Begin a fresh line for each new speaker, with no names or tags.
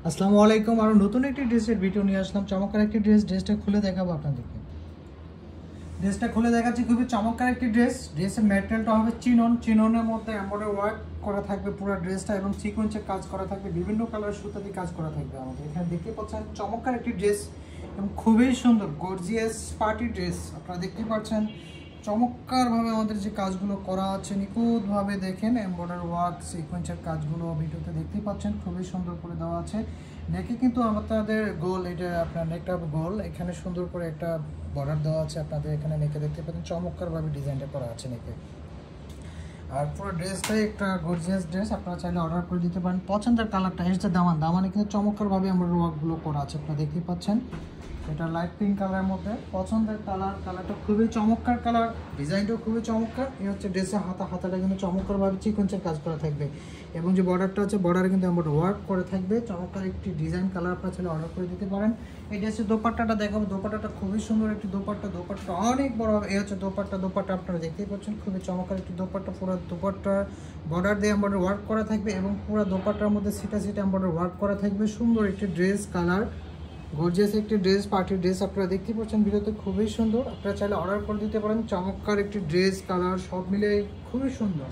আসসালামু আলাইকুম। আরো নতুন একটি ড্রেসের ভিডিও নিয়ে আসলাম। চমৎকার একটি ড্রেসটা খুলে দেখাবো আপনাদেরকে। ড্রেসটা খুলে দেখাচ্ছি, খুবই চমৎকার একটি ড্রেসের ম্যাটেরিয়ালটা হবে চিননের মধ্যে এমব্রয়ডারি ওয়ার্ক করা থাকবে পুরো ড্রেসটা, এবং সিকোয়েন্সের কাজ করা থাকবে, বিভিন্ন কালারের সুতা দিয়ে কাজ করা থাকবে। আমাদের এখানে দেখতে পাচ্ছেন চমৎকার একটি ড্রেস এবং খুবই সুন্দর গর্জিয়াস পার্টি ড্রেস। আপনারা দেখতে পাচ্ছেন চমৎকারভাবে আমাদের যে কাজগুলো করা আছে, নিখুঁতভাবে দেখেন এমব্রয়ডারি ওয়ার্ক সিকোয়েন্সের কাজগুলো ভিডিওতে দেখতে পাচ্ছেন, খুবই সুন্দর করে দেওয়া আছে। নেকে কিন্তু আমাদের গোল, এটা আপনার নেকটা গোল, এখানে সুন্দর করে একটা বর্ডার দেওয়া আছে। আপনাদের এখানে নেকে দেখতে পাচ্ছেন চমৎকারভাবে ডিজাইনটা করা আছে নেকে। আর পুরো ড্রেসটাই একটা গর্জিয়াস ড্রেস, আপনারা চাইলে অর্ডার করে দিতে পারেন। পছন্দের কালারটা এসেছে দামানে কিন্তু চমৎকারভাবে আমরা ওয়ার্কগুলো করা আছে, আপনারা দেখতে পাচ্ছেন। এটা লাইট পিঙ্ক কালারের মধ্যে পছন্দের কালারটা খুবই চমৎকার কালার, ডিজাইনটাও খুবই চমৎকার। এই হচ্ছে ড্রেসের হাতাটা কিন্তু চমৎকারভাবে সিকোয়েন্সের কাজ করা থাকবে, এবং যে বর্ডারটা আছে বর্ডারে কিন্তু আমরা ওয়ার্ক করে থাকবে। চমৎকার একটি ডিজাইন কালার আপনারা চাইলে অর্ডার করে দিতে পারেন। এই ড্রেসের দোপাট্টাটা দেখাবো। দোপাট্টাটা খুবই সুন্দর একটি দোপাট্টা অনেক বড় হবে। এই হচ্ছে দোপাট্টা আপনারা দেখতেই পাচ্ছেন, খুবই চমৎকার একটি দোপাট্টা। পুরো দোপাট্টার বর্ডার দিয়ে এমব্রয়ডারি ওয়ার্ক করা থাকবে, এবং পুরো দোপাট্টার মধ্যে সিটা এমব্রয়ডারি ওয়ার্ক করা থাকবে। সুন্দর একটি ড্রেস কালার, গর্জিয়াস একটি ড্রেস, পার্টি ড্রেস আপনারা দেখতে পাচ্ছেন ভিডিওতে, খুবই সুন্দর। আপনারা চাইলে অর্ডার করে দিতে পারেন। চমৎকার একটি ড্রেস কালার সব মিলে খুবই সুন্দর।